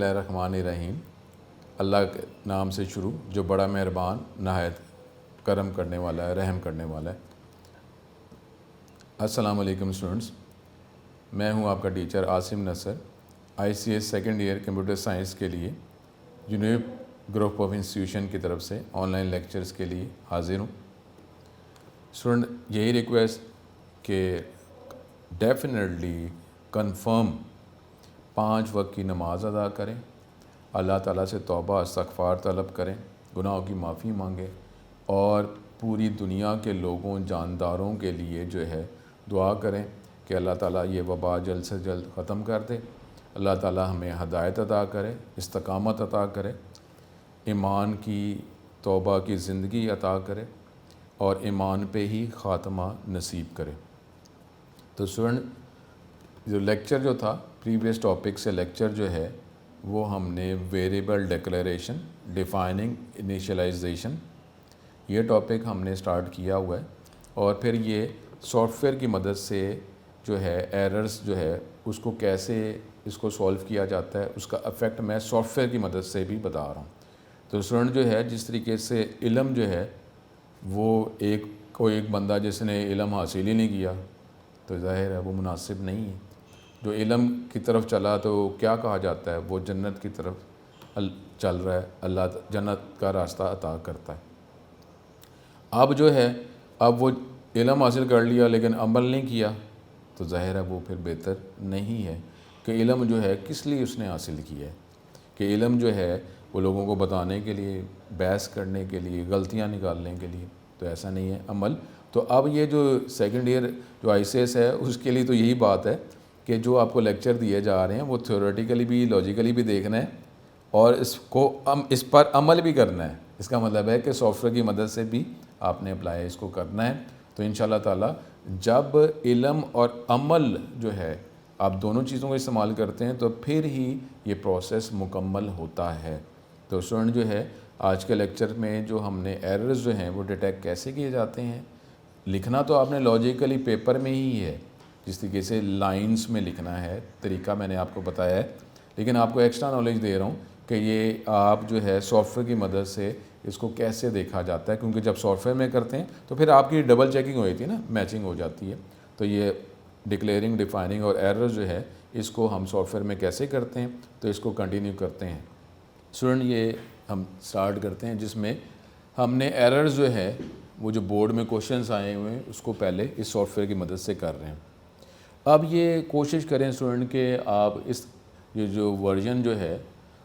बिस्मिल्लाहिर्रहमानिर्रहीम। अल्लाह के नाम से शुरू जो बड़ा मेहरबान नहायत करम करने वाला है, रहम करने वाला है। अस्सलाम वालेकुम स्टूडेंट्स, मैं हूं आपका टीचर आसिम नसर, ICS second year computer science के लिए यूनिव ग्रुप ऑफ इंस्टीट्यूशन की तरफ से ऑनलाइन लेक्चर्स के लिए हाजिर हूं। स्टूडेंट, यही रिक्वेस्ट कि डेफिनेटली कंफर्म 5 वक्त की नमाज़ अदा करें, अल्लाह ताला से तौबा इस्तग़फ़ार तलब करें, गुनाहों की माफ़ी मांगें और पूरी दुनिया के लोगों जानदारों के लिए जो है दुआ करें कि अल्लाह ताला ये वबा जल्द से जल्द ख़त्म कर दे। अल्लाह ताला हमें हदायत अता करे, इस्तकामत अता करे, ईमान की तौबा की ज़िंदगी अता करे और ईमान पे ही ख़ात्मा नसीब करे। तो स्टूडेंट, जो लेक्चर जो था प्रीवियस टॉपिक से लेक्चर जो है वो हमने वेरिएबल डिक्लेरेशन, डिफाइनिंग इनिशियलाइजेशन, ये टॉपिक हमने स्टार्ट किया हुआ है। और फिर ये सॉफ्टवेयर की मदद से जो है एरर्स जो है उसको कैसे इसको सॉल्व किया जाता है, उसका इफ़ेक्ट मैं सॉफ्टवेयर की मदद से भी बता रहा हूँ। तो स्टूडेंट जो है जिस तरीके से इल्म जो है वो कोई एक बंदा जिसने इल्म हासिल ही नहीं किया तो ज़ाहिर है वो मुनासिब नहीं है। जो इल्म की तरफ चला तो क्या कहा जाता है, वो जन्नत की तरफ चल रहा है, अल्लाह जन्नत का रास्ता अता करता है। अब जो है अब वो इल्म हासिल कर लिया लेकिन अमल नहीं किया तो ज़ाहिर है वो फिर बेहतर नहीं है कि इल्म जो है किस लिए उसने हासिल किया है, कि इल्म जो है वो लोगों को बताने के लिए, बहस करने के लिए, गलतियाँ निकालने के लिए, तो ऐसा नहीं है अमल। तो अब ये जो सेकंड ईयर जो ICS है उसके लिए तो यही बात है कि जो आपको लेक्चर दिए जा रहे हैं वो थ्योरेटिकली भी, लॉजिकली भी देखना है और इस पर अमल भी करना है। इसका मतलब है कि सॉफ्टवेयर की मदद से भी आपने अप्लाई इसको करना है। तो इंशाल्लाह ताला जब इल्म और अमल जो है आप दोनों चीज़ों को इस्तेमाल करते हैं तो फिर ही ये प्रोसेस मुकम्मल होता है। तो स्टूडेंट जो है आज के लेक्चर में जो हमने एरर्स जो हैं वो डिटेक्ट कैसे किए जाते हैं, लिखना तो आपने लॉजिकली पेपर में ही है, जिस तरीके से लाइंस में लिखना है, तरीका मैंने आपको बताया है, लेकिन आपको एक्स्ट्रा नॉलेज दे रहा हूँ कि ये आप जो है सॉफ्टवेयर की मदद से इसको कैसे देखा जाता है, क्योंकि जब सॉफ्टवेयर में करते हैं तो फिर आपकी डबल चेकिंग हो जाती है ना, मैचिंग हो जाती है। तो ये डिक्लेयरिंग, डिफाइनिंग और एरर जो है इसको हम सॉफ्टवेयर में कैसे करते हैं, तो इसको कंटिन्यू करते हैं। स्टूडेंट ये हम स्टार्ट करते हैं जिसमें हमने एरर्स जो है वो जो बोर्ड में क्वेश्चंस आए हुए हैं उसको पहले इस सॉफ्टवेयर की मदद से कर रहे हैं। अब ये कोशिश करें स्टूडेंट के आप इस ये जो वर्जन जो है,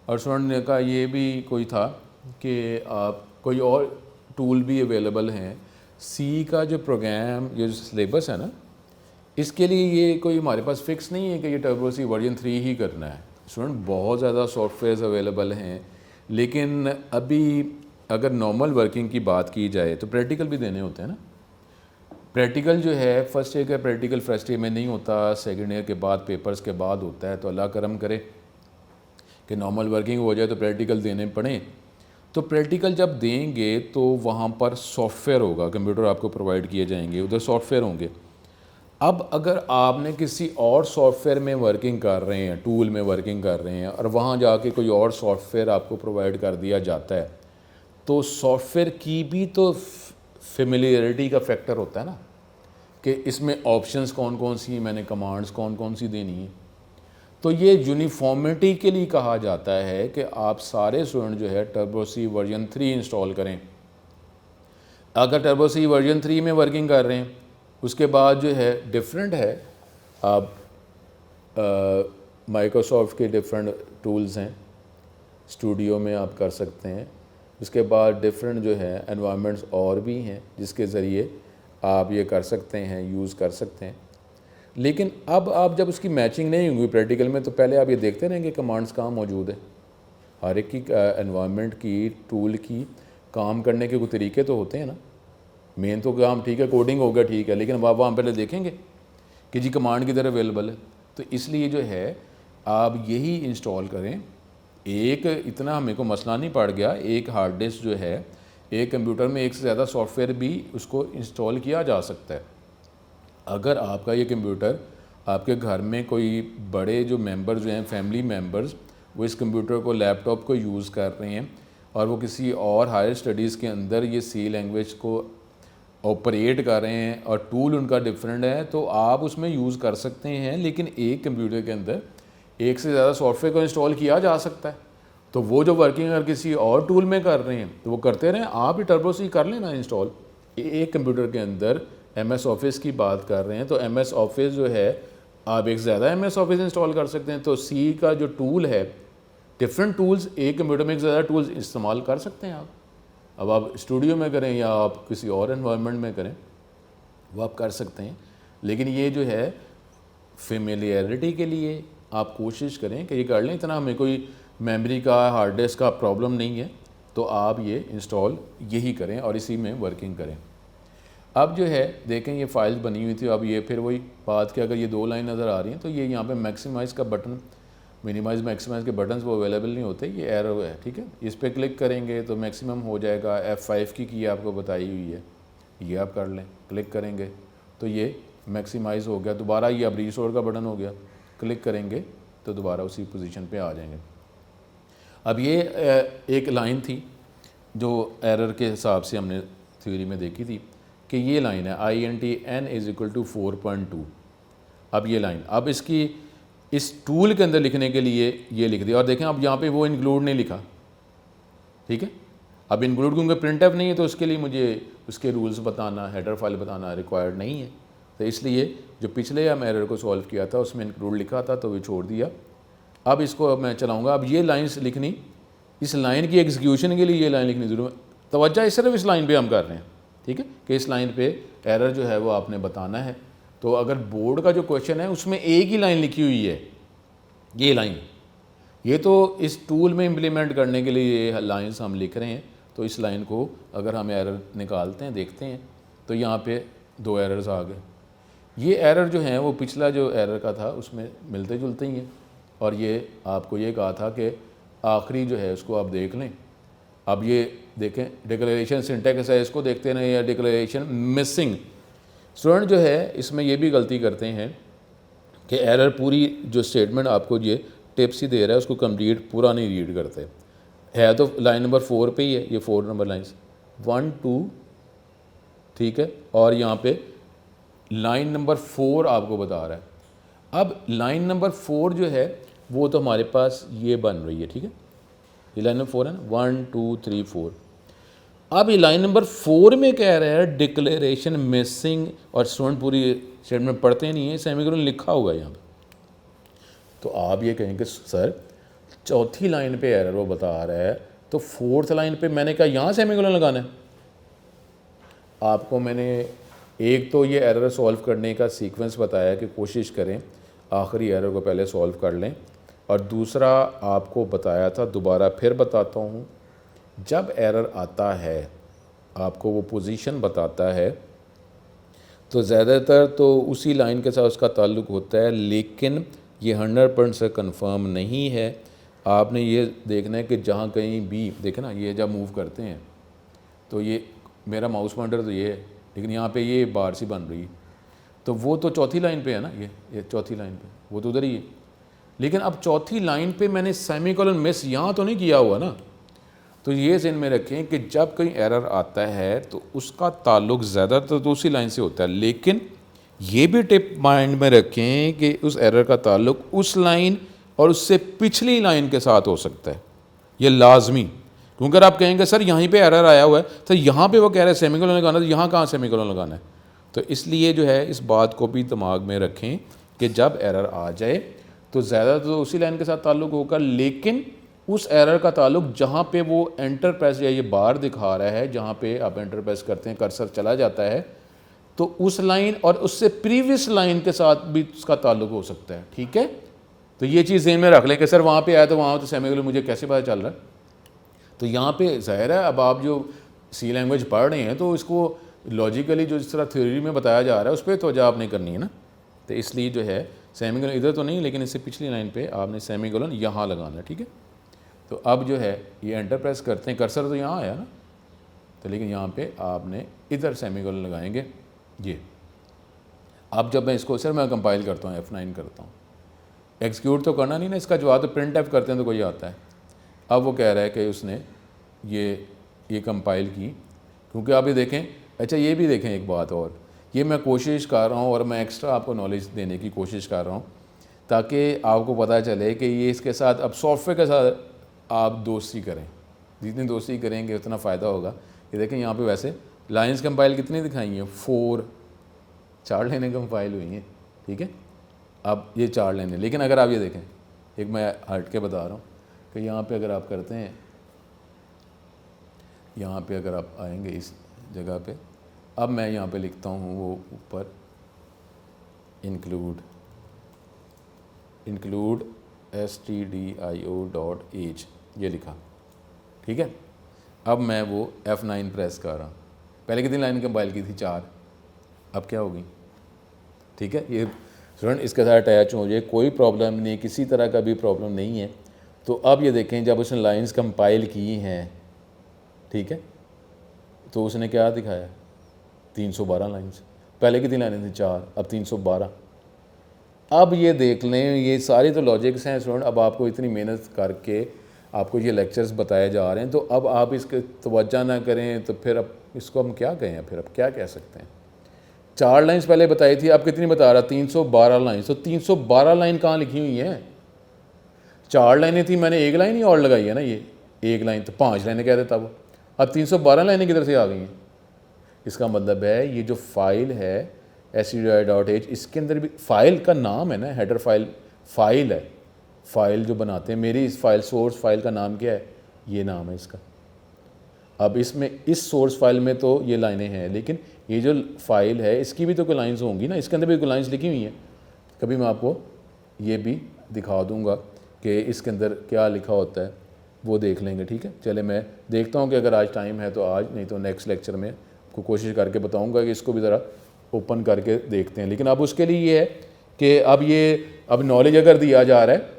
और स्टूडेंट का ये भी कोई था कि आप कोई और टूल भी अवेलेबल हैं, सी का जो प्रोग्राम, ये जो सिलेबस है ना, इसके लिए ये कोई हमारे पास फिक्स नहीं है कि ये टर्बो सी वर्जन 3 ही करना है। स्टूडेंट बहुत ज़्यादा सॉफ्टवेयर्स अवेलेबल हैं, लेकिन अभी अगर नॉर्मल वर्किंग की बात की जाए तो प्रैक्टिकल भी देने होते हैं ना। प्रैक्टिकल जो है फर्स्ट ईयर का प्रैक्टिकल फर्स्ट ईयर में नहीं होता, सेकंड ईयर के बाद पेपर्स के बाद होता है। तो अल्लाह करम करे कि नॉर्मल वर्किंग हो जाए तो प्रैक्टिकल देने पड़े। तो प्रैक्टिकल जब देंगे तो वहाँ पर सॉफ्टवेयर होगा, कंप्यूटर आपको प्रोवाइड किए जाएंगे, उधर सॉफ्टवेयर होंगे। अब अगर आपने किसी और सॉफ्टवेयर में वर्किंग कर रहे हैं, टूल में वर्किंग कर रहे हैं और वहाँ जाके कोई और सॉफ्टवेयर आपको प्रोवाइड कर दिया जाता है, तो सॉफ्टवेयर की भी तो फेमिलियरिटी का फैक्टर होता है ना, कि इसमें ऑप्शंस कौन कौन सी, मैंने कमांड्स कौन कौन सी देनी है। तो ये यूनिफॉर्मिटी के लिए कहा जाता है कि आप सारे स्टूडेंट जो है टर्बो सी वर्जन 3 इंस्टॉल करें। अगर टर्बो सी वर्जन 3 में वर्किंग कर रहे हैं, उसके बाद जो है डिफरेंट है, आप माइक्रोसॉफ्ट के डिफरेंट टूल्स हैं, स्टूडियो में आप कर सकते हैं। उसके बाद डिफरेंट जो है एनवायरनमेंट्स और भी हैं जिसके ज़रिए आप ये कर सकते हैं, यूज़ कर सकते हैं। लेकिन अब आप जब उसकी मैचिंग नहीं होगी प्रैक्टिकल में, तो पहले आप ये देखते रहेंगे कमांड्स कहाँ मौजूद है। हर एक की एनवायरनमेंट की, टूल की काम करने के कुछ तरीके तो होते हैं ना। मेन तो काम ठीक है, कोडिंग हो गया ठीक है, लेकिन आप वहाँ पहले देखेंगे कि जी कमांड किधर अवेलेबल है। तो इसलिए जो है आप यही इंस्टॉल करें। एक इतना हमें को मसला नहीं पड़ गया, एक हार्ड डिस्क जो है, एक कंप्यूटर में एक से ज़्यादा सॉफ्टवेयर भी उसको इंस्टॉल किया जा सकता है। अगर आपका ये कंप्यूटर आपके घर में कोई बड़े जो मेंबर्स जो हैं, फैमिली मेंबर्स, वो इस कंप्यूटर को, लैपटॉप को यूज़ कर रहे हैं और वो किसी और हायर स्टडीज़ के अंदर ये सी लैंग्वेज को ऑपरेट कर रहे हैं और टूल उनका डिफरेंट है, तो आप उसमें यूज़ कर सकते हैं, लेकिन एक कंप्यूटर के अंदर एक से ज़्यादा सॉफ्टवेयर को इंस्टॉल किया जा सकता है। तो वो जो वर्किंग अगर किसी और टूल में कर रहे हैं तो वो करते रहें, आप ही टर्बो सी कर लेना इंस्टॉल। एक कंप्यूटर के अंदर MS ऑफिस की बात कर रहे हैं तो MS ऑफिस जो है, आप एक ज़्यादा MS ऑफिस इंस्टॉल कर सकते हैं। तो सी का जो टूल है, डिफरेंट टूल्स, एक कंप्यूटर में एक ज़्यादा टूल्स इस्तेमाल कर सकते हैं आप। अब आप स्टूडियो में करें या आप किसी और एनवायरनमेंट में करें, वो आप कर सकते हैं। लेकिन ये जो है फेमिलियरिटी के लिए आप कोशिश करें कि ये कर लें। इतना हमें कोई मेमोरी का, हार्ड डिस्क का प्रॉब्लम नहीं है, तो आप ये इंस्टॉल यही करें और इसी में वर्किंग करें। अब जो है देखें ये फाइल बनी हुई थी। अब ये फिर वही बात कि अगर ये 2 लाइन नज़र आ रही हैं तो ये यहाँ पे मैक्सिमाइज़ का बटन, मिनिमाइज़ मैक्सिमाइज़ के बटन्स वो अवेलेबल नहीं होते, ये एरर है, ठीक है। इस पर क्लिक करेंगे तो मैक्सिमम हो जाएगा। F5 की आपको बताई हुई है, ये आप कर लें। क्लिक करेंगे तो ये मैक्सिमाइज़ हो गया। दोबारा ये अब रिस्टोर का बटन हो गया, क्लिक करेंगे तो दोबारा उसी पोजीशन पे आ जाएंगे। अब ये एक लाइन थी जो एरर के हिसाब से हमने थ्योरी में देखी थी कि ये लाइन है INT n = 4.2। अब ये लाइन, अब इसकी इस टूल के अंदर लिखने के लिए ये लिख दिया और देखें अब यहाँ पे वो इंक्लूड नहीं लिखा, ठीक है। अब इंक्लूड क्योंकि प्रिंटफ नहीं है तो उसके लिए मुझे उसके रूल्स बताना, हेडर फाइल बताना रिक्वायर्ड नहीं है। तो इसलिए जो पिछले हम एरर को सॉल्व किया था उसमें इंक्लूड लिखा था तो वो छोड़ दिया। अब इसको अब मैं चलाऊँगा। अब ये लाइन्स लिखनी, इस लाइन की एग्जीक्यूशन के लिए ये लाइन लिखनी ज़रूर, तवज्जो सिर्फ इस लाइन पे हम कर रहे हैं, ठीक है, कि इस लाइन पे एरर जो है वो आपने बताना है। तो अगर बोर्ड का जो क्वेश्चन है उसमें एक ही लाइन लिखी हुई है, ये लाइन, ये तो इस टूल में इम्प्लीमेंट करने के लिए ये लाइन्स हम लिख रहे हैं। तो इस लाइन को अगर हम एरर निकालते हैं, देखते हैं, तो यहाँ पे 2 एरर्स आ गए। ये एरर जो हैं वो पिछला जो एरर का था उसमें मिलते जुलते ही हैं। और ये आपको ये कहा था कि आखिरी जो है उसको आप देख लें। अब ये देखें, डिक्लेरेशन सिंटैक्स है, इसको देखते हैं, या डिक्लेरेशन मिसिंग। स्टूडेंट जो है इसमें ये भी गलती करते हैं कि एरर पूरी जो स्टेटमेंट आपको ये टिप्स ही दे रहा है उसको कंप्लीट पूरा नहीं रीड करते है। तो लाइन नंबर 4 पे ही है, ये 4 नंबर लाइन्स 1 2, ठीक है, और यहाँ पे लाइन नंबर 4 आपको बता रहा है। अब लाइन नंबर 4 जो है वो तो हमारे पास ये बन रही है, ठीक है, ये लाइन नंबर 4 है ना, 1 2 3 4। अब ये लाइन नंबर 4 में कह रहा है डिक्लेरेशन मिसिंग, और स्टूडेंट पूरी स्टेटमेंट पढ़ते नहीं है, सेमीकोलन लिखा हुआ है यहाँ पे। तो आप ये कहेंगे सर चौथी लाइन पे एरर वो बता रहा है तो 4th लाइन पे मैंने कहा यहाँ सेमीकोलन लगाना है। आपको मैंने एक तो ये एरर सॉल्व करने का सीक्वेंस बताया कि कोशिश करें आखिरी एरर को पहले सॉल्व कर लें, और दूसरा आपको बताया था, दोबारा फिर बताता हूँ, जब एरर आता है आपको वो पोजीशन बताता है तो ज़्यादातर तो उसी लाइन के साथ उसका ताल्लुक़ होता है, लेकिन ये 100% से कंफर्म नहीं है। आपने ये देखना है कि जहाँ कहीं भी देखें ना, ये जब मूव करते हैं तो ये मेरा माउस पॉइंटर तो ये है, लेकिन यहाँ पे ये बार सी बन रही है, तो वो तो चौथी लाइन पे है ना, ये चौथी लाइन पे, वो तो उधर ही है। लेकिन अब चौथी लाइन पे मैंने सेमीकोलन मिस यहाँ तो नहीं किया हुआ ना। तो ये ज़हन में रखें कि जब कहीं एरर आता है तो उसका ताल्लुक ज़्यादातर तो उसी लाइन से होता है, लेकिन ये भी टिप माइंड में रखें कि उस एरर का ताल्लुक उस लाइन और उससे पिछली लाइन के साथ हो सकता है, ये लाजमी। क्योंकि अगर आप कहेंगे सर यहीं पे एरर आया हुआ है तो यहाँ पे वो कह रहे हैं सेमीकोलन लगाना, तो यहाँ कहाँ सेमीकोलन लगाना है। तो इसलिए जो है इस बात को भी दिमाग में रखें कि जब एरर आ जाए तो ज़्यादा तो उसी लाइन के साथ ताल्लुक़ होगा, लेकिन उस एरर का ताल्लुक जहाँ पे वो एंटर प्रेस या ये बार दिखा रहा है, जहाँ पे आप एंटर प्रेस करते हैं कर्सर चला जाता है, तो उस लाइन और उससे प्रीवियस लाइन के साथ भी उसका ताल्लुक हो सकता है, ठीक है। तो ये चीज़ ज़हन में रख लें कि सर वहाँ पे आया तो वहाँ तो सेमीकोलन मुझे कैसे पता चल रहा है। तो यहाँ पे ज़ाहिर है अब आप जो सी लैंग्वेज पढ़ रहे हैं तो इसको लॉजिकली जो जिस तरह थ्योरी में बताया जा रहा है उस पर तो आपने करनी है ना। तो इसलिए जो है सेमीकोलन इधर तो नहीं, लेकिन इससे पिछली लाइन पे आपने सेमीकोलन यहाँ लगाना है, ठीक है। तो अब जो है ये एंटर प्रेस करते हैं, कर्सर तो यहाँ आया ना, तो लेकिन यहाँ पे आपने इधर सेमीकोलन लगाएंगे ये। अब जब मैं इसको सर मैं कंपाइल करता हूँ, F9 करता हूँ, एग्जीक्यूट तो करना नहीं ना, इसका जवाब तो प्रिंट एफ करते हैं तो कोई आता है। अब वो कह रहा है कि उसने ये कंपाइल की, क्योंकि आप ये देखें, अच्छा ये भी देखें एक बात और, ये मैं कोशिश कर रहा हूँ और मैं एक्स्ट्रा आपको नॉलेज देने की कोशिश कर रहा हूँ ताकि आपको पता चले कि ये इसके साथ अब सॉफ्टवेयर के साथ आप दोस्ती करें, जितनी दोस्ती करेंगे उतना फ़ायदा होगा। ये देखें यहाँ पे वैसे लाइंस कंपाइल कितनी दिखाई हैं, 4 लाइनें कंपाइल हुई हैं, ठीक है। अब ये 4 लाइनें, लेकिन अगर आप ये देखें, एक मैं हट के बता रहा हूँ कि यहाँ पे अगर आप करते हैं, यहाँ पे अगर आप आएंगे इस जगह पे, अब मैं यहाँ पे लिखता हूँ वो ऊपर इंक्लूड stdio.h ये लिखा, ठीक है। अब मैं वो F9 प्रेस कर रहा हूँ। पहले कितनी लाइन कंपाइल की थी, 4, अब क्या होगी, ठीक है। ये स्टूडेंट इसके साथ अटैच हो जाए, कोई प्रॉब्लम नहीं, किसी तरह का भी प्रॉब्लम नहीं है। तो अब ये देखें, जब उसने लाइंस कंपाइल की हैं, ठीक है, तो उसने क्या दिखाया, 312 लाइंस। पहले कितनी लाइनें थी, 4, अब 312। अब ये देख लें, ये सारी तो लॉजिक्स हैं स्टूडेंट। अब आपको इतनी मेहनत करके आपको ये लेक्चर्स बताए जा रहे हैं, तो अब आप इसके तवज्जो ना करें तो फिर अब इसको हम क्या कहें, फिर अब क्या कह सकते हैं। 4 लाइन्स पहले बताई थी, अब कितनी बता रहा, 312 लाइन्स। तो 312 लाइन कहाँ लिखी हुई है, 4 लाइनें थी, मैंने 1 लाइन ही और लगाई है ना, ये 1 लाइन, तो 5 लाइनें कह देता वो। अब 312 लाइनें किधर से आ गई हैं, इसका मतलब है ये जो फाइल है stdio.h, इसके अंदर भी फाइल का नाम है ना, हेडर फाइल है, फाइल जो बनाते हैं। मेरी इस फाइल सोर्स फाइल का नाम क्या है, ये नाम है इसका। अब इसमें इस सोर्स फाइल में तो ये लाइनें हैं, लेकिन ये जो फाइल है इसकी भी तो कोई लाइन्स होंगी ना, इसके अंदर भी कोई लाइन्स लिखी हुई हैं। कभी मैं आपको ये भी दिखा दूंगा कि इसके अंदर क्या लिखा होता है, वो देख लेंगे, ठीक है। चले मैं देखता हूँ कि अगर आज टाइम है तो आज, नहीं तो नेक्स्ट लेक्चर में आपको कोशिश करके बताऊँगा कि इसको भी ज़रा ओपन करके देखते हैं। लेकिन अब उसके लिए ये है कि अब नॉलेज अगर दिया जा रहा है,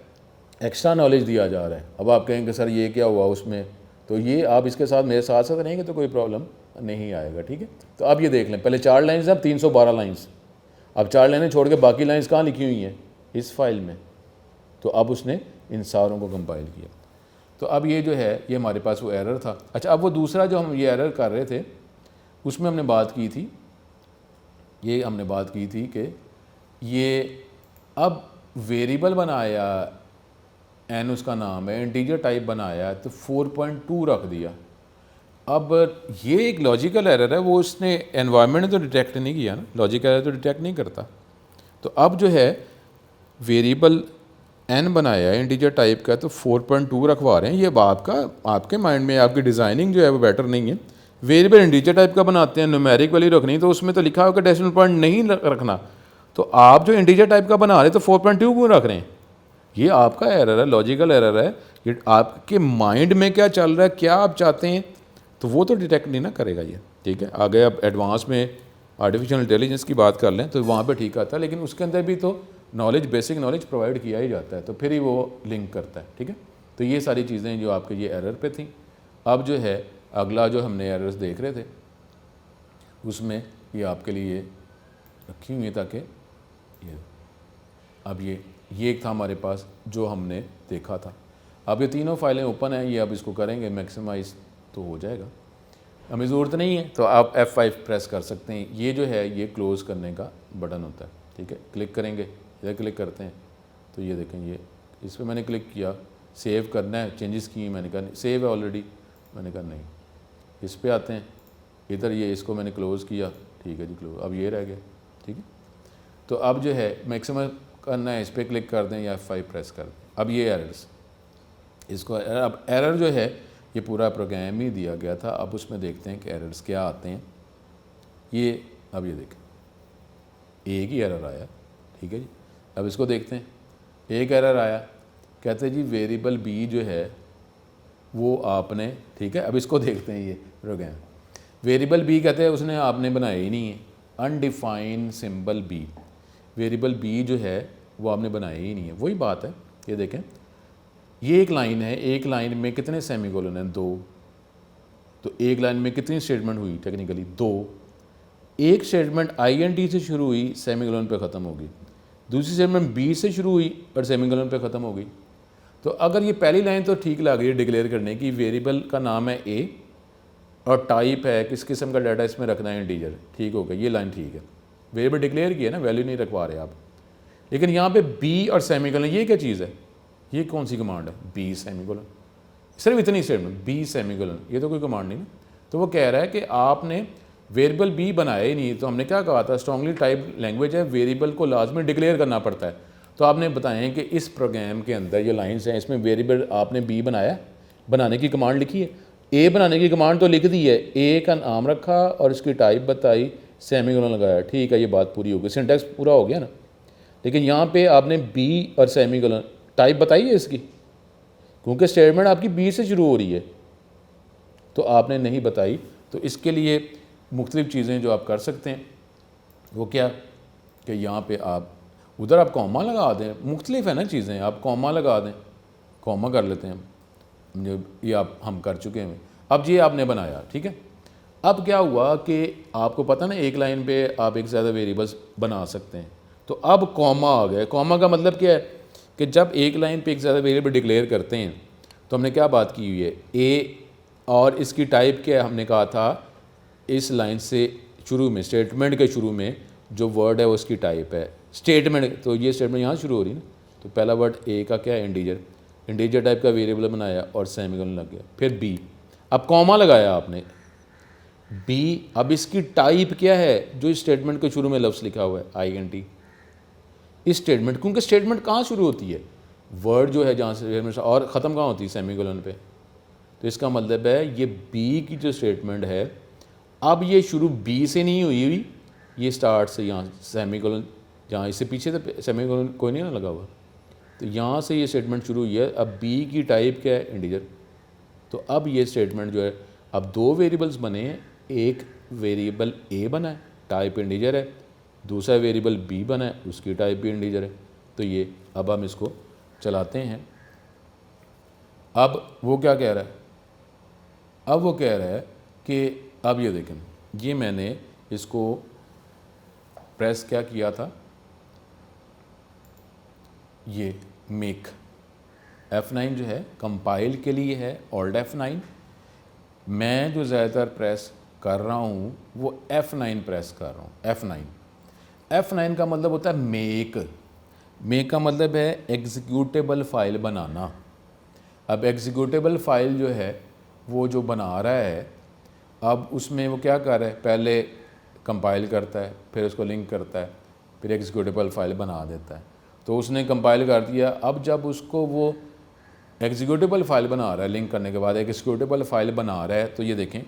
एक्स्ट्रा नॉलेज दिया जा रहा है, अब आप कहेंगे सर ये क्या हुआ उसमें, तो ये आप इसके साथ मेरे साथ रहेंगे तो कोई प्रॉब्लम नहीं आएगा, ठीक है। तो अब ये देख लें, पहले 4 लाइन्स, अब 312 लाइन्स। अब 4 लाइनें छोड़ के बाकी लाइन्स कहाँ लिखी हुई हैं, इस फाइल में। तो अब उसने इन सारों को कंपाइल किया। तो अब ये जो है, ये हमारे पास वो एरर था। अच्छा, अब वो दूसरा जो हम ये एरर कर रहे थे, उसमें हमने बात की थी, ये हमने बात की थी कि ये अब वेरिएबल बनाया, एन उसका नाम है, इंटीजर टाइप बनाया, तो 4.2 रख दिया। अब ये एक लॉजिकल एरर है, वो उसने एनवायरनमेंट ने तो डिटेक्ट नहीं किया ना, लॉजिकल एरर तो डिटेक्ट नहीं करता। तो अब जो है वेरिएबल एन बनाया है इंटीजर टाइप का, तो 4.2 रखवा रहे हैं। ये आपके माइंड में आपकी डिज़ाइनिंग जो है वो बेटर नहीं है। वेरिएबल इंटीजर टाइप का बनाते हैं, न्यूमेरिक वैल्यू रखनी, तो उसमें तो लिखा होगा डेसिमल पॉइंट नहीं रखना। तो आप जो इंटीजर टाइप का बना रहे तो 4.2 क्यों रख रहे हैं, ये आपका एरर है, लॉजिकल एरर है। ये आपके माइंड में क्या चल रहा है, क्या आप चाहते हैं, तो वो तो डिटेक्ट नहीं ना करेगा ये, ठीक है। आगे आप एडवांस में आर्टिफिशियल इंटेलिजेंस की बात कर लें तो वहाँ पे ठीक आता है, लेकिन उसके अंदर भी तो नॉलेज, बेसिक नॉलेज प्रोवाइड किया ही जाता है, तो फिर ही वो लिंक करता है, ठीक है। तो ये सारी चीज़ें जो आपके ये एरर पे थी। अब जो है अगला जो हमने एरर्स देख रहे थे, उसमें ये आपके लिए रखी हुई है ताकि ये, अब ये एक था हमारे पास जो हमने देखा था। अब ये तीनों फाइलें ओपन हैं, ये अब इसको करेंगे मैक्सिमाइज़ तो हो जाएगा, हमें ज़रूरत नहीं है तो आप F5 प्रेस कर सकते हैं। ये जो है ये क्लोज़ करने का बटन होता है, ठीक है। क्लिक करेंगे, इधर क्लिक करते हैं तो ये देखें, ये इस पर मैंने क्लिक किया, सेव करना है, चेंजेस किए, मैंने कहा सेव है ऑलरेडी, मैंने कहा नहीं। इस पर आते हैं, इधर ये इसको मैंने क्लोज़ किया, ठीक है जी, क्लोज। अब ये रह गया, ठीक है। तो अब जो है मैक्सिमम करना है, इस पर क्लिक कर दें या F5 प्रेस कर दें। अब ये एरर्स, इसको अब एरर जो है ये पूरा प्रोग्राम ही दिया गया था। अब उसमें देखते हैं कि एरर्स क्या आते हैं। ये अब ये देखें, एक ही एरर आया, ठीक है जी। अब इसको देखते हैं, एक एरर आया, कहते हैं जी वेरिएबल बी जो है वो आपने, ठीक है। अब इसको देखते हैं, ये प्रोग्राम वेरिएबल बी कहते हैं उसने आपने बनाया ही नहीं है, undefined symbol B, variable B जो है वो आपने बनाया ही नहीं है। वही बात है, ये देखें, ये एक लाइन है, एक लाइन में कितने सेमीकोलन हैं, 2। तो एक लाइन में कितनी स्टेटमेंट हुई टेक्निकली, 2। एक स्टेटमेंट INT से शुरू हुई, सेमीकोलन पे ख़त्म होगी। दूसरी स्टेटमेंट बी से शुरू हुई और सेमीकोलन पे ख़त्म हो गई। तो अगर ये पहली लाइन तो ठीक लग रही है डिक्लेयर करने की, वेरिएबल का नाम है ए और टाइप है किस किस्म का डाटा इसमें रखना है इंटीजर, ठीक हो गया, ये लाइन ठीक है, वेरिएबल डिक्लेयर किया ना, वैल्यू नहीं रखवा रहे आप। लेकिन यहाँ पे बी और सेमीकोलन ये क्या चीज़ है, ये कौन सी कमांड है, बी सेमीकोलन, सिर्फ इतनी स्टेटमेंट बी सेमीकोलन, ये तो कोई कमांड नहीं ना। तो वो कह रहा है कि आपने वेरिएबल बी बनाया ही नहीं, तो हमने क्या कहा था, स्ट्रांगली टाइप लैंग्वेज है, वेरिएबल को लाजमी डिक्लेयर करना पड़ता है। तो आपने बताएं कि इस प्रोग्राम के अंदर ये लाइंस हैं, इसमें वेरिएबल आपने बी बनाया, बनाने की कमांड लिखी है, ए बनाने की कमांड तो लिख दी है, ए का नाम रखा और इसकी टाइप बताई, सेमीकोलन लगाया, ठीक है, ये बात पूरी हो गई, सिंटैक्स पूरा हो गया ना। लेकिन यहाँ पे आपने बी और सेमीकोलन टाइप बताई है इसकी, क्योंकि स्टेटमेंट आपकी बी से शुरू हो रही है, तो आपने नहीं बताई। तो इसके लिए मुख्तलिफ़ चीज़ें जो आप कर सकते हैं वो क्या कि यहाँ पे आप उधर आप कॉमा लगा दें, मुख्तलिफ है ना चीज़ें, आप कॉमा लगा दें, कॉमा कर लेते हैं जो ये आप हम कर चुके हैं। अब ये आपने बनाया, ठीक है। अब क्या हुआ कि आपको पता ना एक लाइन पे आप एक ज़्यादा वेरिएबल्स बना सकते हैं, तो अब कॉमा आ गया। कॉमा का मतलब क्या है कि जब एक लाइन पे एक ज़्यादा वेरिएबल डिक्लेयर करते हैं तो हमने क्या बात की हुई है, ए और इसकी टाइप क्या है, हमने कहा था इस लाइन से शुरू में, स्टेटमेंट के शुरू में जो वर्ड है वो उसकी टाइप है स्टेटमेंट, तो ये स्टेटमेंट यहाँ शुरू हो रही है ना, तो पहला वर्ड ए का क्या है, इंटीजर, इंटीजर टाइप का वेरिएबल बनाया और सेमीकोलन लग गया, फिर बी, अब कॉमा लगाया आपने बी, अब इसकी टाइप क्या है, जो इस स्टेटमेंट के शुरू में लफ्ज़ लिखा हुआ है INT, इस स्टेटमेंट, क्योंकि स्टेटमेंट कहाँ शुरू होती है, वर्ड जो है जहाँ से, और ख़त्म कहाँ होती है, सेमीकोलन पे। तो इसका मतलब है ये बी की जो स्टेटमेंट है, अब ये शुरू बी से नहीं हुई, ये स्टार्ट से यहाँ सेमीकोलन, जहाँ इससे पीछे तो सेमीकोलन कोई नहीं ना लगा हुआ, तो यहाँ से ये स्टेटमेंट शुरू हुई है। अब बी की टाइप क्या है, इंटीजर, तो अब ये स्टेटमेंट जो है, अब दो वेरिएबल्स बने हैं, एक वेरिएबल ए बना है, टाइप इंटीजर है, दूसरा वेरिएबल बी बना है, उसकी टाइप भी इंटीजर है। तो ये अब हम इसको चलाते हैं। अब वो क्या कह रहा है, अब वो कह रहा है कि अब ये देखें, ये मैंने इसको प्रेस क्या किया था, ये मेक F9 जो है कंपाइल के लिए है, ऑल्ट F9, मैं जो ज़्यादातर प्रेस कर रहा हूँ वो F9 प्रेस कर रहा हूँ। F9 का मतलब होता है मेक, मेक का मतलब है एग्जीक्यूटेबल फाइल बनाना। अब एग्जीक्यूटेबल फाइल जो है वो जो बना रहा है, अब उसमें वो क्या कर रहा है, पहले कंपाइल करता है, फिर उसको लिंक करता है, फिर एग्जीक्यूटेबल फाइल बना देता है। तो उसने कंपाइल कर दिया, अब जब उसको वो एग्जीक्यूटेबल फाइल बना रहा है, लिंक करने के बाद एग्जीक्यूटेबल फाइल बना रहा है, तो ये देखें,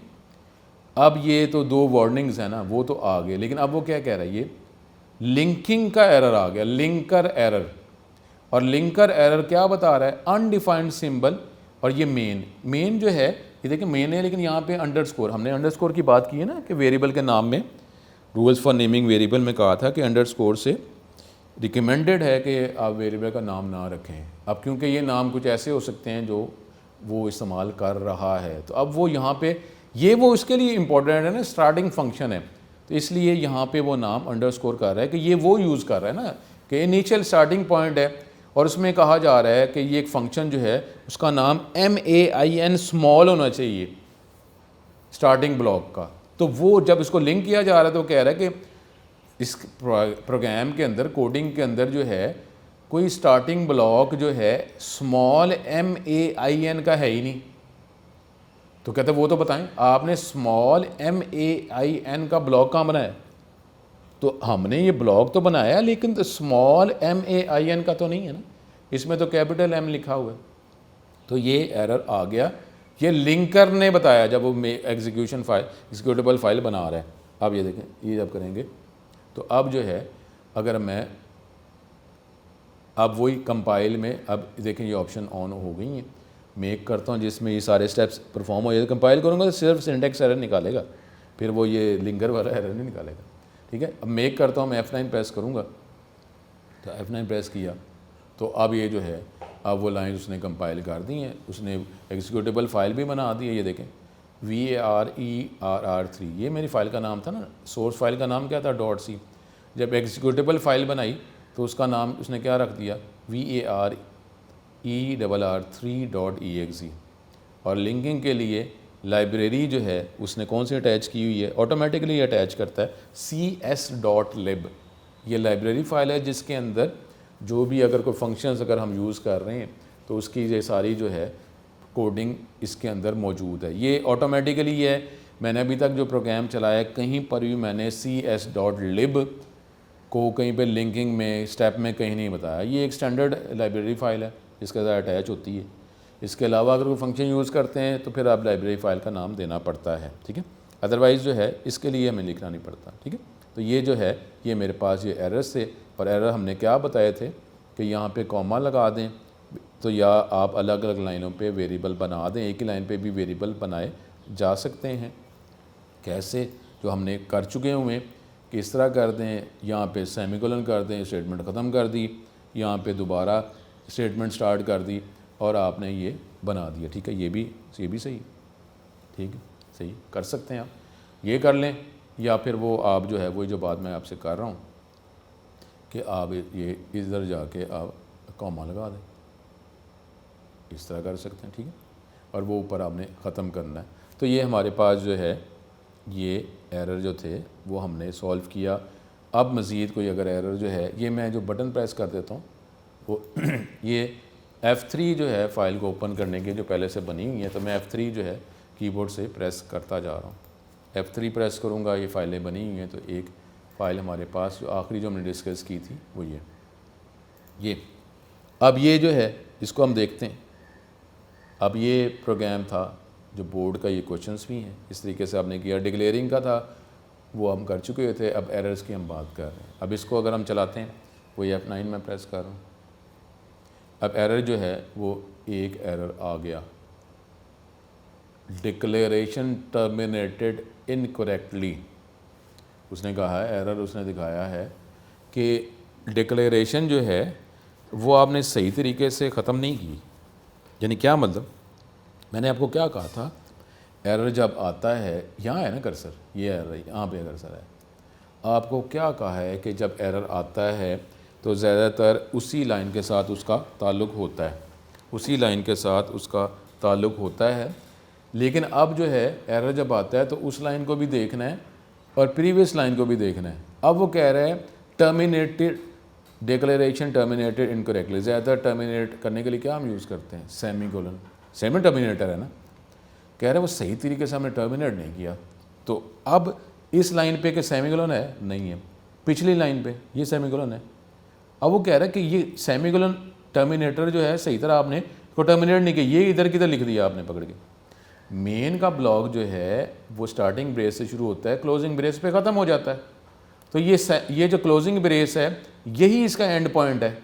अब ये तो दो वार्निंग्स हैं ना, वो तो आ गए, लेकिन अब वो क्या कह रहा है, ये लिंकिंग का एरर आ गया, लिंकर एरर। और लिंकर एरर क्या बता रहा है, अनडिफाइंड सिंबल, और ये मेन जो है, ये देखिए मेन है, लेकिन यहाँ पे अंडरस्कोर, हमने अंडरस्कोर की बात की है ना कि वेरिएबल के नाम में, रूल्स फॉर नेमिंग वेरिएबल में कहा था कि अंडरस्कोर से रिकमेंडेड है कि आप वेरिएबल का नाम ना रखें। अब क्योंकि ये नाम कुछ ऐसे हो सकते हैं जो वो इस्तेमाल कर रहा है, तो अब वो यहाँ पे ये वो इसके लिए इम्पोर्टेंट है ना, स्टार्टिंग फंक्शन है, तो इसलिए यहाँ पे वो नाम अंडरस्कोर कर रहा है कि ये वो यूज़ कर रहा है ना कि इनिशियल स्टार्टिंग पॉइंट है, और उसमें कहा जा रहा है कि ये एक फंक्शन जो है उसका नाम MAIN स्मॉल होना चाहिए स्टार्टिंग ब्लॉक का। तो वो जब इसको लिंक किया जा रहा है तो कह रहा है कि इस प्रोग्राम के अंदर, कोडिंग के अंदर जो है कोई स्टार्टिंग ब्लॉक जो है स्मॉल MAIN का है ही नहीं। तो कहते हैं वो तो बताएं, आपने स्मॉल MAIN का ब्लॉक कहाँ बनाया, तो हमने ये ब्लॉक तो बनाया लेकिन तो स्मॉल MAIN का तो नहीं है ना, इसमें तो कैपिटल M लिखा हुआ है। तो ये एरर आ गया, ये लिंकर ने बताया जब वो एग्जीक्यूशन फाइल, एग्जीक्यूटेबल फाइल बना रहा है। अब ये देखें, ये जब करेंगे तो अब जो है, अगर मैं अब वही कंपाइल में, अब देखें ये ऑप्शन ऑन हो गई हैं, मेक करता हूँ जिसमें ये सारे स्टेप्स परफॉर्म हो जाए, कंपाइल करूँगा तो सिर्फ सिंटेक्स एरर निकालेगा, फिर वो ये लिंकर वाला एरर नहीं निकालेगा, ठीक है। अब मेक करता हूँ, मैं F9 प्रेस करूँगा, तो F9 प्रेस किया तो अब ये जो है, अब वो लाइन उसने कंपाइल कर दी हैं, उसने एग्जीक्यूटेबल फाइल भी बना दी है। ये देखें VARERR3, ये मेरी फ़ाइल का नाम था ना, सोर्स फाइल का नाम क्या था, .c। जब एग्जीक्यूटेबल फाइल बनाई तो उसका नाम उसने क्या रख दिया, VARERR3.exe। और लिंकिंग के लिए लाइब्रेरी जो है उसने कौन सी अटैच की हुई है, ऑटोमेटिकली अटैच करता है cs.lib। ये लाइब्रेरी फ़ाइल है जिसके अंदर जो भी अगर कोई फंक्शंस अगर हम यूज़ कर रहे हैं तो उसकी ये सारी जो है कोडिंग इसके अंदर मौजूद है। ये ऑटोमेटिकली है, मैंने अभी तक जो प्रोग्राम चलाया कहीं पर भी मैंने cs.lib को कहीं पे लिंकिंग में स्टेप में कहीं नहीं बताया। ये एक स्टैंडर्ड लाइब्रेरी फ़ाइल है जिसके साथ अटैच होती है। इसके अलावा अगर कोई फंक्शन यूज़ करते हैं तो फिर आप लाइब्रेरी फ़ाइल का नाम देना पड़ता है, ठीक है। अदरवाइज़ जो है इसके लिए हमें लिखना नहीं पड़ता, ठीक है। तो ये जो है ये मेरे पास ये एरर्स थे, और एरर हमने क्या बताए थे कि यहाँ पे कॉमा लगा दें, तो या आप अलग अलग लाइनों पे वेरिएबल बना दें, एक ही लाइन पे भी वेरिएबल बनाए जा सकते हैं। कैसे, जो हमने कर चुके हुए हैं, किस तरह कर दें, यहाँ पे सेमीकोलन कर दें, स्टेटमेंट ख़त्म कर दी, यहाँ पे दोबारा स्टेटमेंट स्टार्ट कर दी और आपने ये बना दिया, ठीक है। ये भी सही, ठीक है, सही कर सकते हैं आप, ये कर लें। या फिर वो आप जो है वही जो बात मैं आपसे कर रहा हूँ कि आप ये इधर जाके आप कॉमा लगा दें, इस तरह कर सकते हैं, ठीक है। और वो ऊपर आपने ख़त्म करना है। तो ये हमारे पास जो है ये एरर जो थे वो हमने सॉल्व किया। अब मज़ीद कोई अगर एरर जो है, ये मैं जो बटन प्रेस कर देता हूँ वो ये F3 जो है फ़ाइल को ओपन करने की जो पहले से बनी हुई है, तो मैं F3 जो है कीबोर्ड से प्रेस करता जा रहा हूँ। F3 प्रेस करूँगा, ये फ़ाइलें बनी हुई हैं। तो एक फ़ाइल हमारे पास जो आखिरी जो हमने डिस्कस की थी वो ये अब ये जो है इसको हम देखते हैं। अब ये प्रोग्राम था जो बोर्ड का, ये क्वेश्चंस भी हैं, इस तरीके से आपने किया। डिक्लेयरिंग का था वो हम कर चुके थे, अब एरर्स की हम बात कर रहे हैं। अब इसको अगर हम चलाते हैं, वो F9 में प्रेस कर रहा हूँ। अब एरर जो है वो एक एरर आ गया, डिक्लेरेशन टर्मिनेटेड इनकरेक्टली। उसने कहा है, एरर उसने दिखाया है कि डिक्लेरेशन जो है वो आपने सही तरीके से ख़त्म नहीं की। यानी क्या मतलब, मैंने आपको क्या कहा था, एरर जब आता है, यहाँ है ना कर्सर, ये एरर यहाँ पे कर्सर है, आपको क्या कहा है कि जब एरर आता है तो ज़्यादातर उसी लाइन के साथ उसका ताल्लुक़ होता है, उसी लाइन के साथ उसका ताल्लुक़ होता है। लेकिन अब जो है एरर जब आता है तो उस लाइन को भी देखना है और प्रीवियस लाइन को भी देखना है। अब वो कह रहा है टर्मिनेटेड, डिक्लेरेशन टर्मिनेटेड इनकरेक्टली। ज़्यादातर टर्मिनेट करने के लिए क्या हम यूज़ करते हैं, सेमीकोलन, सेमी टर्मिनेटर है ना। कह रहे हैं वो सही तरीके से हमने टर्मिनेट नहीं किया। तो अब इस लाइन पे कि सेमीकोलन है, नहीं है, पिछली लाइन पे ये सेमीकोलन है। अब वो कह रहा है कि ये सेमीकोलन टर्मिनेटर जो है सही तरह आपने को टर्मिनेट नहीं किया, ये इधर किधर लिख दिया आपने पकड़ के। मेन का ब्लॉक जो है वो स्टार्टिंग ब्रेस से शुरू होता है, क्लोजिंग ब्रेस पे ख़त्म हो जाता है। तो ये जो क्लोजिंग ब्रेस है यही इसका एंड पॉइंट है।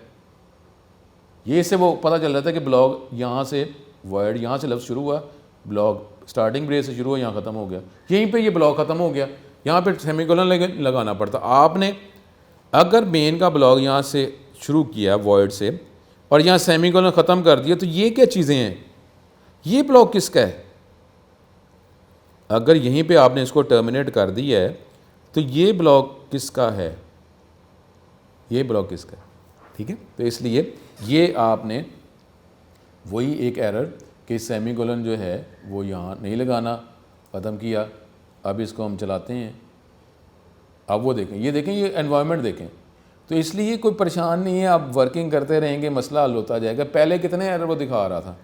ये से वो पता चल रहा था कि ब्लॉक यहाँ से वर्ड, यहाँ से लफ्ज़ शुरू हुआ, ब्लॉक स्टार्टिंग ब्रेस से शुरू हुआ, यहाँ ख़त्म हो गया, यहीं पे ये ब्लॉक ख़त्म हो गया। यहाँ पे सेमीकोलन लगाना पड़ता। आपने अगर मेन का ब्लॉक यहाँ से शुरू किया वर्ड से और यहाँ सेमीकोलन ख़त्म कर दिया, तो ये क्या चीज़ें हैं, ये ब्लॉक किसका है। अगर यहीं पे आपने इसको टर्मिनेट कर दिया है तो ये ब्लॉक किसका है, ये ब्लॉक किसका है, ठीक है। तो इसलिए ये आपने वही एक एरर कि सेमीकोलन जो है वो यहाँ नहीं लगाना, ख़त्म किया। अब इसको हम चलाते हैं, अब वो देखें, ये देखें, ये एनवायरनमेंट देखें। तो इसलिए कोई परेशान नहीं है, आप वर्किंग करते रहेंगे, मसला हल होता जाएगा। पहले कितने एरर वो दिखा रहा था,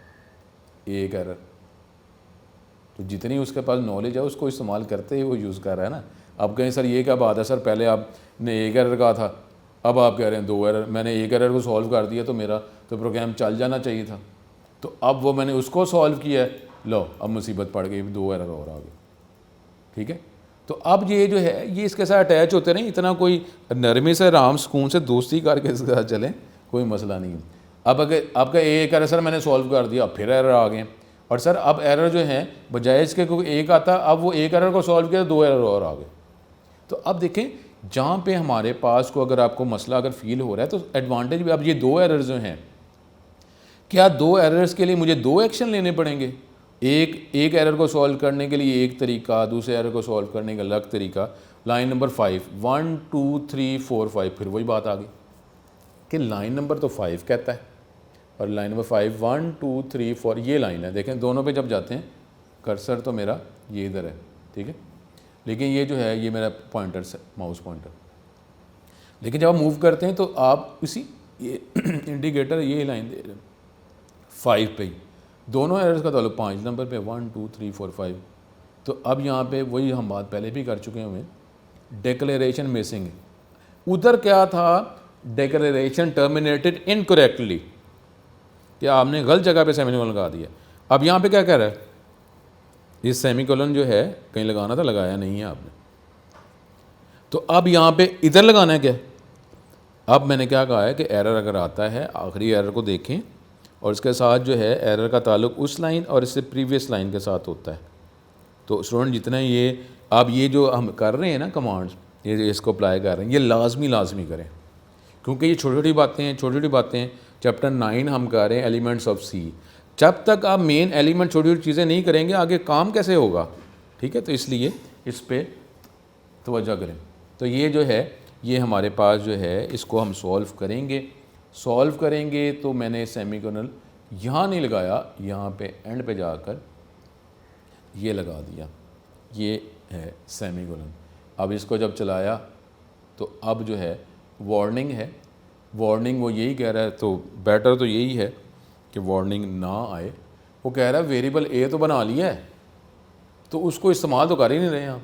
एक एरर। तो जितनी उसके पास नॉलेज है उसको इस्तेमाल करते ही वो यूज़ कर रहा है ना। अब कहें सर ये क्या बात है, सर पहले आपने एक एरर कहा था, अब आप कह रहे हैं दो एरर। मैंने एक एरर को सॉल्व कर दिया तो मेरा तो प्रोग्राम चल जाना चाहिए था। तो अब वो मैंने उसको सॉल्व किया है, लो अब मुसीबत पड़ गई, दो एरर और आ गए, ठीक है। तो अब ये जो है ये इसके साथ अटैच होते नहीं, इतना कोई नरमी से, आराम सुकून से दोस्ती करके इसके साथ चलें, कोई मसला नहीं है। अब अगर आपका एक एरर सर मैंने सॉल्व कर दिया, फिर एरर आ गए, और सर अब एरर जो है बजाय इसके कोई एक आता, अब वो एक एरर को सॉल्व किया तो दो एरर और आ गए। तो अब देखें जहाँ पे हमारे पास को अगर आपको मसला अगर फील हो रहा है तो एडवांटेज भी, अब ये दो एरर्स जो हैं, क्या दो एरर्स के लिए मुझे दो एक्शन लेने पड़ेंगे। एक एरर को सॉल्व करने के लिए एक तरीका, दूसरे एरर को सॉल्व करने का अलग तरीका। लाइन नंबर 5, 1 2 3 4 5, फिर वही बात आ गई। कि लाइन नंबर तो 5 कहता है और लाइन नंबर 5 1 2 3 4 ये लाइन है। देखें दोनों पे जब जाते हैं कर्सर तो मेरा ये इधर है, ठीक है, लेकिन ये जो है ये मेरा पॉइंटर से माउस पॉइंटर, लेकिन जब आप मूव करते हैं तो आप उसी ये इंडिकेटर ये लाइन दे रहे हैं 5 पे ही, दोनों एरर्स का ताल्लुक 5 नंबर पे 1 2 3 4 5। तो अब यहाँ पे वही हम बात पहले भी कर चुके हैं, डिक्लेरेशन मिसिंग। उधर क्या था, डिक्लेरेशन टर्मिनेटेड इनकरेक्टली, कि आपने गलत जगह पे सेमीकोलन लगा दिया। अब यहाँ पे क्या कह रहा है, इस सेमीकोलन जो है कहीं लगाना था, लगाया नहीं है आपने, तो अब यहाँ पे इधर लगाना है क्या। अब मैंने क्या कहा है कि एरर अगर आता है आखिरी एरर को देखें और इसके साथ जो है एरर का ताल्लुक उस लाइन और इससे प्रीवियस लाइन के साथ होता है। तो स्टूडेंट जितना ये आप ये जो हम कर रहे हैं ना कमांड्स, ये इसको अप्लाई कर रहे हैं, ये लाजमी करें, क्योंकि ये छोटी छोटी बातें चैप्टर 9 हम कर रहे हैं एलिमेंट्स ऑफ सी। जब तक आप मेन एलिमेंट छोटी छोटी चीज़ें नहीं करेंगे आगे काम कैसे होगा, ठीक है। तो इसलिए इस पर तवज्जो करें। तो ये जो है ये हमारे पास जो है इसको हम सॉल्व करेंगे। तो मैंने सेमीकोलन यहाँ नहीं लगाया, यहाँ पे एंड पे जाकर ये लगा दिया, ये है सेमीकोलन। अब इसको जब चलाया तो अब जो है वार्निंग है, वार्निंग वो यही कह रहा है, तो बेटर तो यही है कि वार्निंग ना आए। वो कह रहा है वेरिएबल ए तो बना लिया है, तो उसको इस्तेमाल तो कर ही नहीं रहे आप,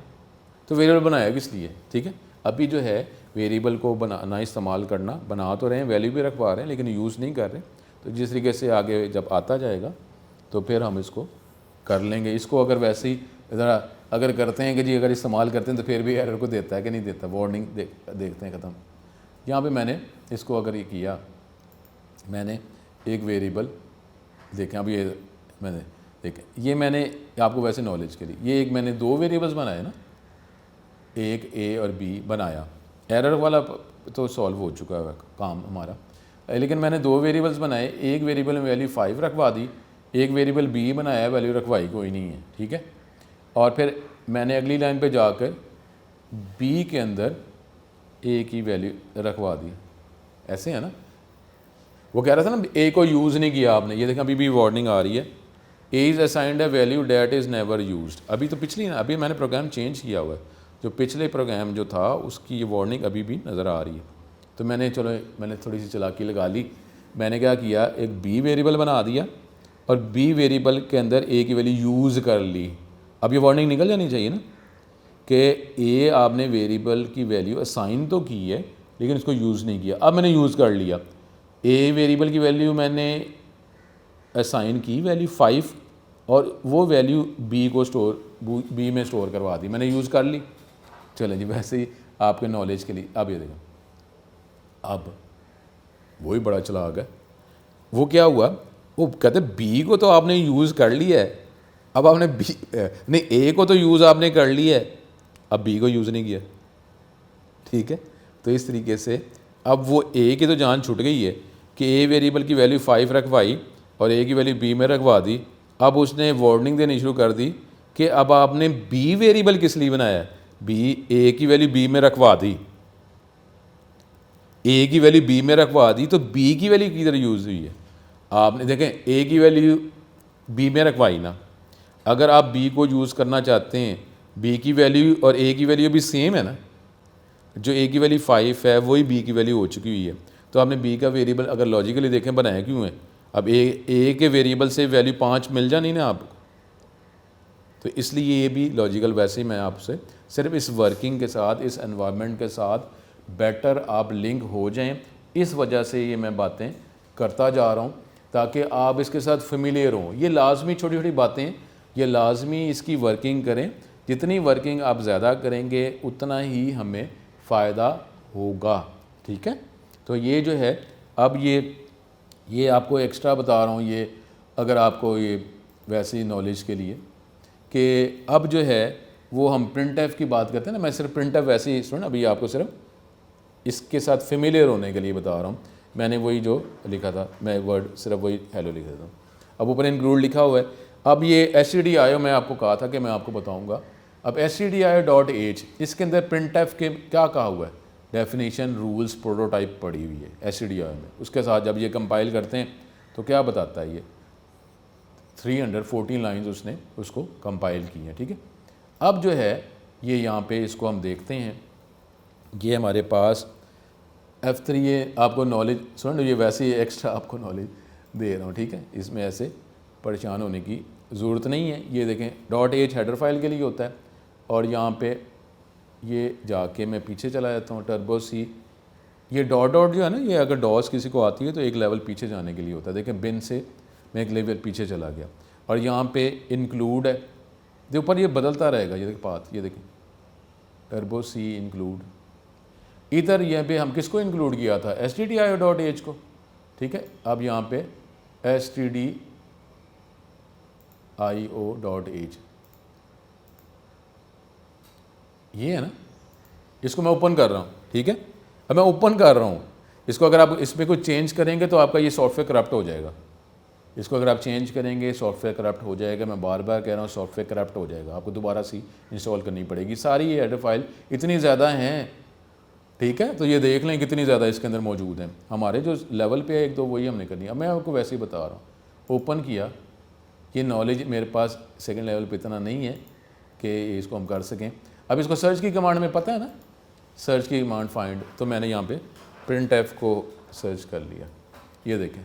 तो वेरिएबल बनाया किस लिए, ठीक है। अभी जो है वेरिएबल को बनाना इस्तेमाल करना, बना तो रहे हैं, वैल्यू भी रखवा रहे हैं, लेकिन यूज़ नहीं कर रहे। तो जिस तरीके से आगे जब आता जाएगा तो फिर हम इसको कर लेंगे। इसको अगर वैसे ही ज़रा अगर करते हैं कि जी अगर इस्तेमाल करते हैं तो फिर भी एरर को देता है कि नहीं देता, वार्निंग देखते हैं ख़त्म। यहाँ पे मैंने इसको अगर ये किया, मैंने एक वेरिएबल देखें, अब ये मैंने देखें, ये मैंने आपको वैसे नॉलेज के लिए ये एक मैंने 2 वेरिएबल्स बनाए ना, एक ए और बी बनाया, एरर वाला तो सॉल्व हो चुका है काम हमारा, लेकिन मैंने 2 वेरिएबल्स बनाए, एक वेरिएबल में वैल्यू 5 रखवा दी, एक वेरिएबल बी बनाया, वैल्यू रखवाई कोई नहीं है, ठीक है। और फिर मैंने अगली लाइन पे जाकर बी के अंदर ए की वैल्यू रखवा दी, ऐसे है ना। वो कह रहा था ना ए को यूज़ नहीं किया आपने, ये देखें अभी भी वार्निंग आ रही है, A is assigned a value that is never used. अभी तो पिछली ना, अभी मैंने प्रोग्राम चेंज किया हुआ है, जो पिछले प्रोग्राम जो था उसकी ये वार्निंग अभी भी नज़र आ रही है। तो मैंने मैंने थोड़ी सी चालाकी लगा ली, मैंने क्या किया, एक बी वेरिएबल बना दिया और बी वेरिएबल के अंदर ए की वैल्यू यूज़ कर ली। अब ये वार्निंग निकल जानी चाहिए ना कि ए आपने वेरिएबल की वैल्यू असाइन तो की है लेकिन इसको यूज़ नहीं किया। अब मैंने यूज़ कर लिया, ए वेरिएबल की वैल्यू मैंने असाइन की वैल्यू 5 और वो वैल्यू बी में स्टोर करवा दी, मैंने यूज़ कर ली। चलें जी, वैसे ही आपके नॉलेज के लिए। अब ये देखो, अब वही बड़ा चलाक है, वो क्या हुआ, वो कहते बी को तो आपने यूज़ कर लिया है, अब आपने बी नहीं ए को तो यूज़ आपने कर लिया है, अब बी को यूज़ नहीं किया, ठीक है। तो इस तरीके से अब वो ए की तो जान छूट गई है कि ए वेरिएबल की वैल्यू 5 रखवाई और ए की वैल्यू बी में रखवा दी। अब उसने वार्निंग देनी शुरू कर दी कि अब आपने बी वेरिएबल किस लिए बनाया है, बी ए की वैल्यू बी में रखवा दी, ए की वैल्यू बी में रखवा दी, तो बी की वैल्यू किधर यूज़ हुई है, आपने देखें ए की वैल्यू बी में रखवाई ना। अगर आप बी को यूज़ करना चाहते हैं, बी की वैल्यू और ए की वैल्यू भी सेम है ना, जो ए की वैल्यू 5 है वही बी की वैल्यू हो चुकी हुई है, तो आपने बी का वेरिएबल अगर लॉजिकली देखें बनाया क्यों है, अब ए के वेरिएबल से वैल्यू 5 मिल जानी ना आपको, तो इसलिए ये भी लॉजिकल। वैसे ही मैं आपसे सिर्फ इस वर्किंग के साथ, इस एनवायरनमेंट के साथ बेटर आप लिंक हो जाएं, इस वजह से ये मैं बातें करता जा रहा हूँ ताकि आप इसके साथ फेमिलियर हों। ये लाजमी छोटी छोटी बातें, ये लाजमी इसकी वर्किंग करें, जितनी वर्किंग आप ज़्यादा करेंगे उतना ही हमें फ़ायदा होगा, ठीक है। तो ये जो है, अब ये आपको एक्स्ट्रा बता रहा हूँ, ये अगर आपको ये वैसी नॉलेज के लिए कि अब जो है वो हम प्रिंट एफ की बात करते हैं ना, मैं सिर्फ प्रिंट एफ वैसे ही सुन, अभी आपको सिर्फ इसके साथ फेमिलियर होने के लिए बता रहा हूँ। मैंने वही जो लिखा था, मैं वर्ड सिर्फ वही हेलो लिख देता हूँ, अब ऊपर इंक्लूड लिखा हुआ है। अब ये stdio मैं आपको कहा था कि मैं आपको बताऊँगा। अब stdio.h इसके अंदर प्रिंट एफ के क्या कहा हुआ है, डेफिनेशन रूल्स प्रोटोटाइप पड़ी हुई है STDR में। उसके साथ जब ये कंपाइल करते हैं तो क्या बताता है, ये 314 लाइंस उसने उसको कंपाइल की हैं, ठीक है। अब जो है ये यहाँ पे इसको हम देखते हैं, ये हमारे पास F3, ये आपको नॉलेज सुन, ये वैसे ही एक्स्ट्रा आपको नॉलेज दे रहा हूँ, ठीक है, इसमें ऐसे परेशान होने की ज़रूरत नहीं है। ये देखें .h हेडर फाइल के लिए होता है, और यहाँ पे ये जाके मैं पीछे चला जाता हूँ टर्बो C, ये डॉट जो है ना, ये अगर डॉस किसी को आती है तो एक लेवल पीछे जाने के लिए होता है। देखें बिन से मैं एक लेवल पीछे चला गया, और यहाँ पे इंक्लूड है, जो ऊपर ये बदलता रहेगा, ये देखें पाथ, ये देखें टर्बो C इंक्लूड। इधर यहाँ पे हम किसको इंक्लूड किया था, stdio.h को, ठीक है। अब यहाँ पे stdio.h ये है ना, इसको मैं ओपन कर रहा हूँ, ठीक है। अब मैं ओपन कर रहा हूँ इसको, अगर आप इसमें कुछ चेंज करेंगे तो आपका ये सॉफ्टवेयर करप्ट हो जाएगा। इसको अगर आप चेंज करेंगे सॉफ्टवेयर करप्ट हो जाएगा। मैं बार बार कह रहा हूँ सॉफ्टवेयर करप्ट हो जाएगा, आपको दोबारा सी इंस्टॉल करनी पड़ेगी। सारी ये हेडर फाइल इतनी ज़्यादा हैं, ठीक है, तो ये देख लें कितनी ज़्यादा इसके अंदर मौजूद हैं। हमारे जो लेवल पे है एक दो वही हमने करनी है। अब मैं आपको वैसे ही बता रहा हूँ, ओपन किया, ये नॉलेज मेरे पास सेकंड लेवल पे इतना नहीं है कि इसको हम कर सकें। अब इसको सर्च की कमांड में पता है ना, सर्च की कमांड फाइंड, तो मैंने यहाँ पे printf को सर्च कर लिया। ये देखें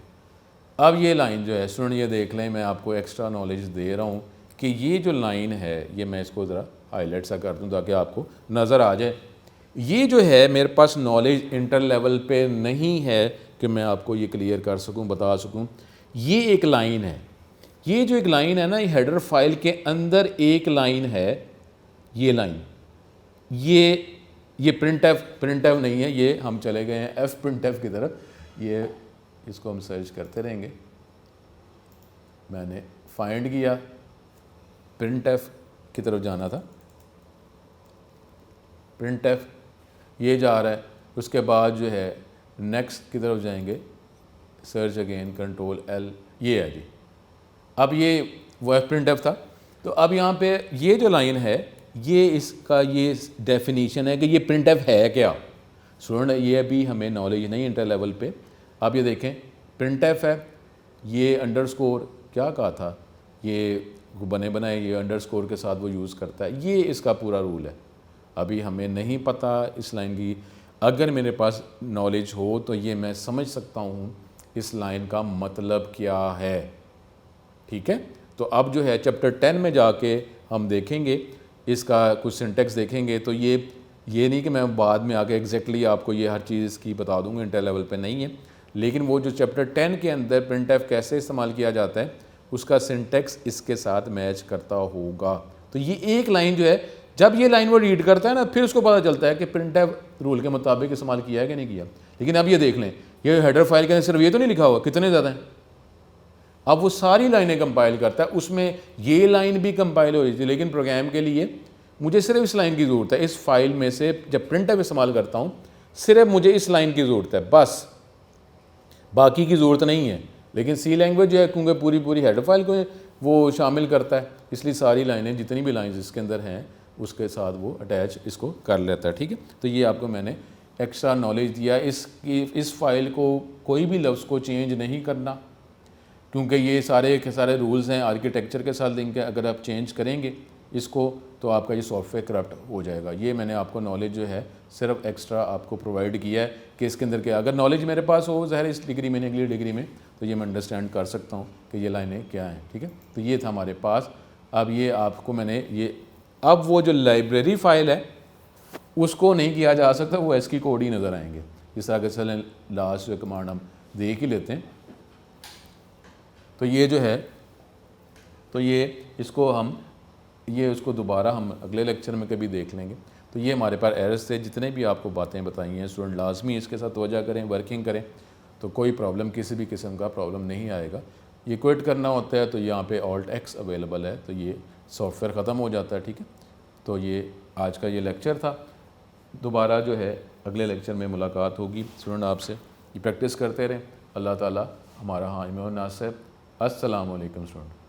अब ये लाइन जो है स्टूडेंट, ये देख लें, मैं आपको एक्स्ट्रा नॉलेज दे रहा हूँ कि ये जो लाइन है, ये मैं इसको ज़रा हाईलाइट सा कर दूँ ताकि आपको नज़र आ जाए। ये जो है मेरे पास नॉलेज इंटर लेवल पे नहीं है कि मैं आपको ये क्लियर कर सकूं, बता सकूं। ये एक लाइन है, ये जो एक लाइन है ना, ये हेडर फाइल के अंदर एक लाइन है, ये लाइन, ये प्रिंटफ नहीं है, ये हम चले गए हैं fprintf की तरफ। ये इसको हम सर्च करते रहेंगे। मैंने फाइंड किया, printf की तरफ जाना था, printf ये जा रहा है। उसके बाद जो है नेक्स्ट की तरफ जाएंगे, सर्च अगेन Ctrl+L, ये है जी। अब ये वो printf था, तो अब यहाँ पे ये जो लाइन है, ये इसका ये डेफिनीशन है कि ये printf है क्या। स्टूडेंट ये अभी हमें नॉलेज नहीं इंटर लेवल पे। आप ये देखें printf है, ये अंडरस्कोर क्या कहा था, ये बने बनाए ये अंडरस्कोर के साथ वो यूज़ करता है, ये इसका पूरा रूल है। अभी हमें नहीं पता इस लाइन की, अगर मेरे पास नॉलेज हो तो ये मैं समझ सकता हूँ इस लाइन का मतलब क्या है, ठीक है। तो अब जो है चैप्टर 10 में जाके हम देखेंगे, इसका कुछ सिंटेक्स देखेंगे। तो ये नहीं कि मैं बाद में आके एग्जैक्टली आपको ये हर चीज़ की बता दूँगा, इंटर लेवल पे नहीं है, लेकिन वो जो चैप्टर 10 के अंदर printf कैसे इस्तेमाल किया जाता है उसका सिंटेक्स इसके साथ मैच करता होगा। तो ये एक लाइन जो है, जब ये लाइन वो रीड करता है ना, फिर उसको पता चलता है कि printf रूल के मुताबिक इस्तेमाल किया है कि नहीं किया। लेकिन अब ये देख लें, ये हेडर फाइल के अंदर सिर्फ ये तो नहीं लिखा हुआ, कितने ज़्यादा हैं। अब वो सारी लाइनें कंपाइल करता है, उसमें ये लाइन भी कंपाइल हो रही थी, लेकिन प्रोग्राम के लिए मुझे सिर्फ इस लाइन की ज़रूरत है। इस फाइल में से जब printf इस्तेमाल करता हूँ सिर्फ मुझे इस लाइन की ज़रूरत है, बस बाकी की ज़रूरत नहीं है। लेकिन सी लैंग्वेज जो है क्योंकि पूरी हेडर फाइल को वो शामिल करता है, इसलिए सारी लाइनें जितनी भी लाइन्स इसके अंदर हैं उसके साथ वो अटैच इसको कर लेता है, ठीक है। तो ये आपको मैंने एक्स्ट्रा नॉलेज दिया। इस फाइल को कोई भी लफ्ज़ को चेंज नहीं करना, क्योंकि ये सारे के सारे रूल्स हैं आर्किटेक्चर के साथ लिंक है। अगर आप चेंज करेंगे इसको तो आपका ये सॉफ्टवेयर करप्ट हो जाएगा। ये मैंने आपको नॉलेज जो है सिर्फ एक्स्ट्रा आपको प्रोवाइड किया है कि इसके अंदर क्या, अगर नॉलेज मेरे पास हो ज़ाहिर इस डिग्री में, अगली डिग्री में, तो ये मैं अंडरस्टैंड कर सकता हूँ कि ये लाइनें क्या हैं, ठीक है। तो ये था हमारे पास। अब ये आपको मैंने ये, अब वो जो लाइब्रेरी फ़ाइल है उसको नहीं किया जा सकता, वो एसकी कोड ही नज़र आएंगे। जिस तरह के चलें लास्ट जो कमांड हम देख ही लेते हैं। तो ये जो है, तो ये इसको हम उसको दोबारा हम अगले लेक्चर में कभी देख लेंगे। तो ये हमारे पास एरर्स थे, जितने भी आपको बातें बताई हैं स्टूडेंट लाजमी इसके साथ तवज्जो करें, वर्किंग करें, तो कोई प्रॉब्लम, किसी भी किस्म का प्रॉब्लम नहीं आएगा। ये क्विट करना होता है तो यहाँ पे Alt+X अवेलेबल है, तो ये सॉफ्टवेयर ख़त्म हो जाता है, ठीक है। तो ये आज का ये लेक्चर था। दोबारा जो है अगले लेक्चर में मुलाकात होगी। स्टूडेंट आपसे ये प्रैक्टिस करते रहें। अल्लाह ताला हमारा हामिम और नासिर। अस्सलाम वालेकुम स्टूडेंट।